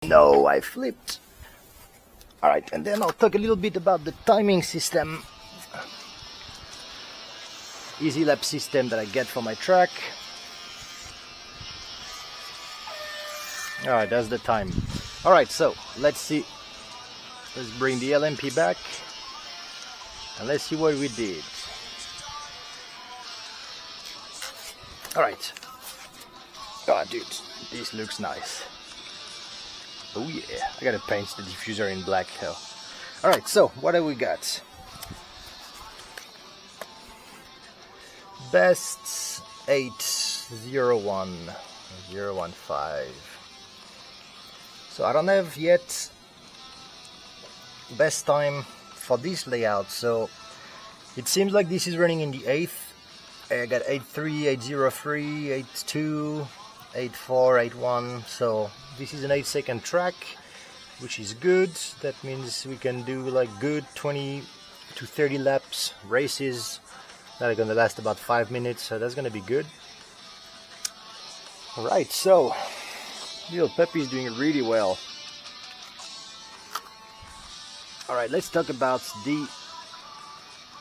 No, I flipped. Alright, and then I'll talk a little bit about the timing system. EasyLap system that I get for my track. Alright, that's the time. Alright, so let's see. Let's bring the LMP back and let's see what we did. Alright. Oh dude, this looks nice. Oh yeah, I gotta paint the diffuser in black. Alright, so what have we got? Best 801 015. So I don't have yet best time for this layout, so it seems like this is running in the 8th. I got 83, 803, 82, 84, 81, so this is an 8-second track, which is good. That means we can do like good 20 to 30 laps races that are gonna last about 5 minutes, so that's gonna be good. Alright, so little puppy is doing really well. Alright, let's talk about the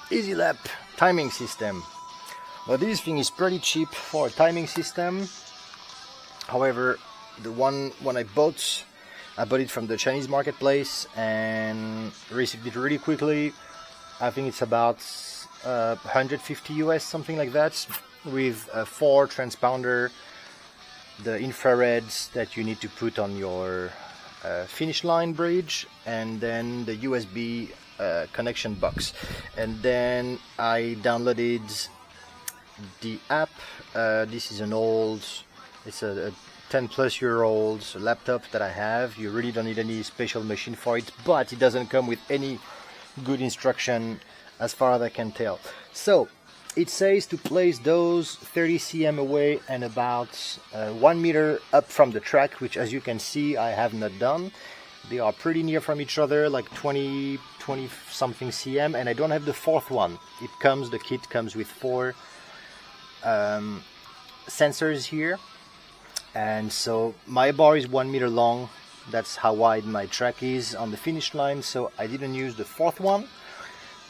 EasyLap timing system. Well, this thing is pretty cheap for a timing system. However, the one when I bought it from the Chinese marketplace and received it really quickly. I think it's about 150 US, something like that, with 4 transponder, the infrareds that you need to put on your finish line bridge, and then the USB connection box. And then I downloaded the app. This is it's a 10-plus-year-old laptop that I have. You really don't need any special machine for it, but it doesn't come with any good instruction as far as I can tell. So it says to place those 30 cm away and about 1 meter up from the track, which as you can see I have not done. They are pretty near from each other, like 20 something cm, and I don't have the 4th one. The kit comes with 4 sensors here, and so my bar is 1 meter long. That's how wide my track is on the finish line, so I didn't use the 4th one.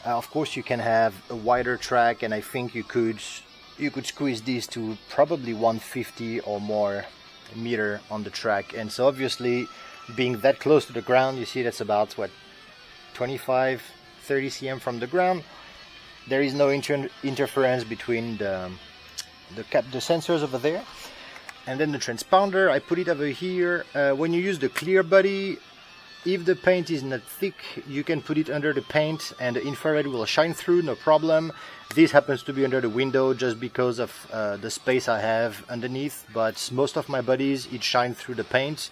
Of course you can have a wider track, and I think you could squeeze these to probably 150 or more meter on the track. And so obviously being that close to the ground, you see that's about what, 25-30 cm from the ground. There is no interference between the sensors over there. And then the transponder, I put it over here. When you use the clear body, if the paint is not thick, you can put it under the paint and the infrared will shine through, no problem. This happens to be under the window just because of the space I have underneath, but most of my bodies, it shines through the paint.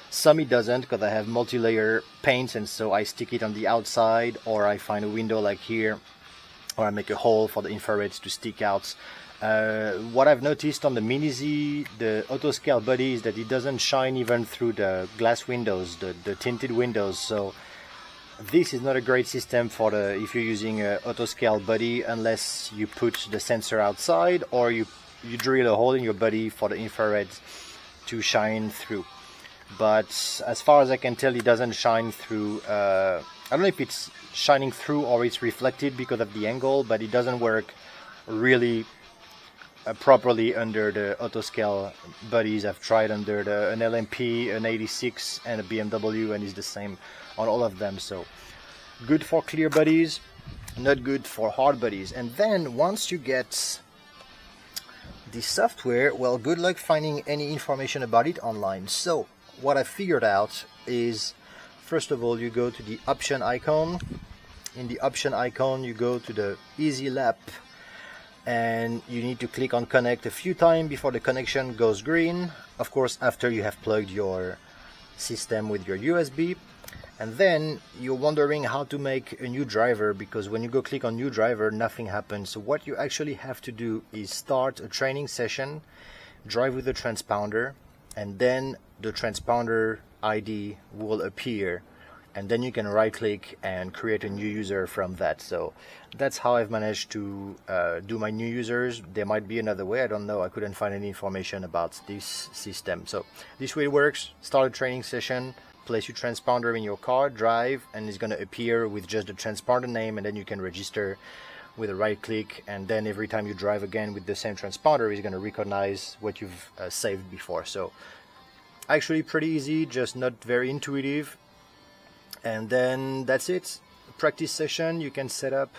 Some it doesn't, because I have multi-layer paints, and so I stick it on the outside, or I find a window like here, or I make a hole for the infrareds to stick out. What I've noticed on the Mini Z, the auto scale body, is that it doesn't shine even through the glass windows, the tinted windows. So this is not a great system for if you're using an auto scale body, unless you put the sensor outside or you drill a hole in your body for the infrared to shine through. But as far as I can tell, it doesn't shine through. I don't know if it's shining through or it's reflected because of the angle, but it doesn't work really properly under the auto scale buddies. I've tried under an LMP, an 86 and a BMW, and it's the same on all of them. So good for clear buddies, not good for hard buddies. And then once you get the software, well, good luck finding any information about it online. So what I figured out is, first of all, you go to the option icon. In the option icon you go to the EasyLap, and you need to click on connect a few times before the connection goes green. Of course, after you have plugged your system with your USB. And then you're wondering how to make a new driver, because when you go click on new driver, nothing happens. So what you actually have to do is start a training session, drive with the transponder, and then the transponder ID will appear and then you can right click and create a new user from that. So that's how I've managed to do my new users. There might be another way, I don't know, I couldn't find any information about this system. So this way it works: start a training session, place your transponder in your car, drive, and it's going to appear with just the transponder name, and then you can register with a right click, and then every time you drive again with the same transponder, it's going to recognize what you've saved before. So actually pretty easy, just not very intuitive. And then that's it. Practice session, you can set up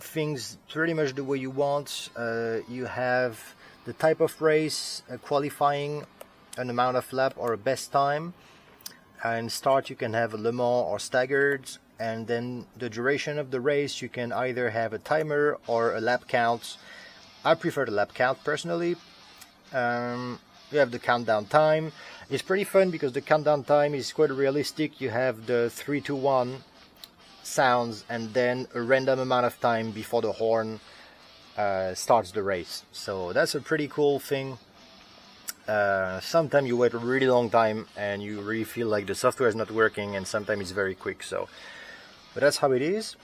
things pretty much the way you want. You have the type of race, qualifying, an amount of lap or a best time, and start you can have a Le Mans or staggered, and then the duration of the race you can either have a timer or a lap count. I prefer the lap count personally. You have the countdown time. It's pretty fun because the countdown time is quite realistic. You have the 3, 2, 1 sounds and then a random amount of time before the horn starts the race. So that's a pretty cool thing. Sometimes you wait a really long time and you really feel like the software is not working, and sometimes it's very quick. So, but that's how it is.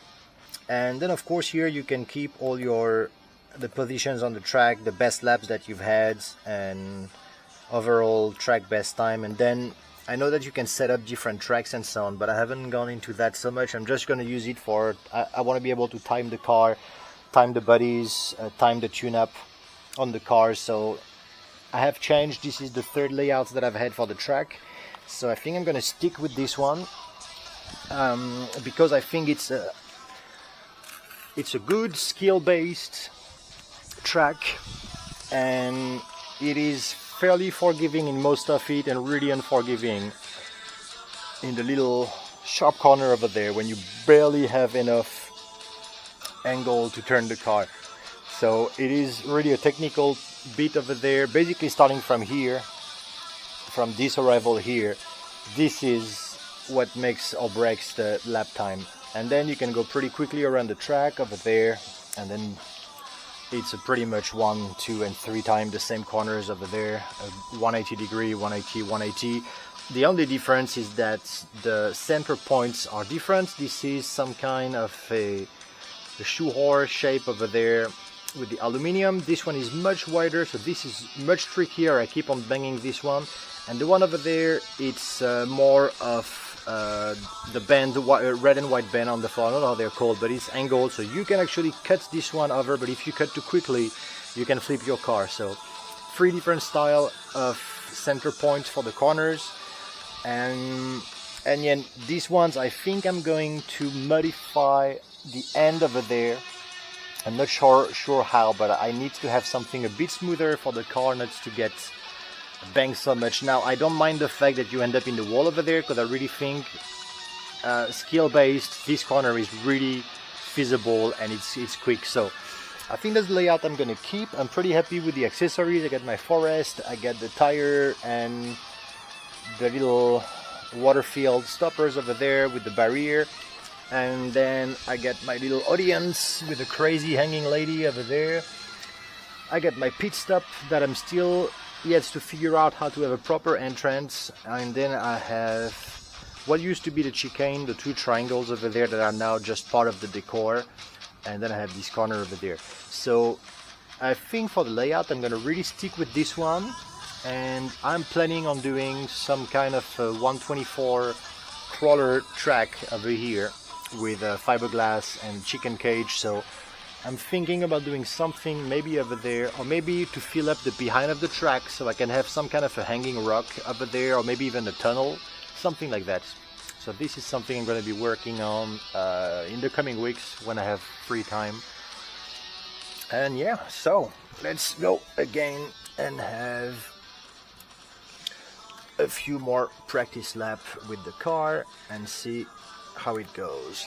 And then of course here you can keep all the positions on the track, the best laps that you've had, and overall track best time. And then I know that you can set up different tracks and so on, but I haven't gone into that so much. I'm just going to use it for, I want to be able to time the car, time the bodies, time the tune-up on the cars. So I have changed. This is the third layout that I've had for the track. So I think I'm going to stick with this one because I think it's a good skill-based track, and it is fairly forgiving in most of it and really unforgiving in the little sharp corner over there when you barely have enough angle to turn the car. So it is really a technical bit over there. Basically starting from here, from this arrival here, this is what makes or breaks the lap time. And then you can go pretty quickly around the track over there, and then it's a pretty much 1, 2, and 3 times the same corners over there, 180 degree, 180, 180. The only difference is that the center points are different. This is some kind of a shoehorn shape over there with the aluminium. This one is much wider, so this is much trickier. I keep on banging this one. And the one over there, it's more of the band, the red and white band on the floor. I don't know how they're called, but it's angled, so you can actually cut this one over, but if you cut too quickly, you can flip your car. So 3 different style of center points for the corners. And then these ones, I think I'm going to modify the end over there. I'm not sure how, but I need to have something a bit smoother for the car not to get bang so much. Now I don't mind the fact that you end up in the wall over there, because I really think skill based this corner is really feasible and it's quick. So I think that's the layout I'm gonna keep. I'm pretty happy with the accessories. I got my forest, I got the tire and the little water field stoppers over there with the barrier, and then I got my little audience with a crazy hanging lady over there. I got my pit stop that I'm still yet to figure out how to have a proper entrance, and then I have what used to be the chicane, the 2 triangles over there that are now just part of the decor, and then I have this corner over there. So I think for the layout I'm gonna really stick with this one, and I'm planning on doing some kind of 124 crawler track over here with fiberglass and chicken cage. So I'm thinking about doing something maybe over there, or maybe to fill up the behind of the track so I can have some kind of a hanging rock over there, or maybe even a tunnel, something like that. So this is something I'm going to be working on in the coming weeks when I have free time. And yeah, so let's go again and have a few more practice laps with the car and see how it goes.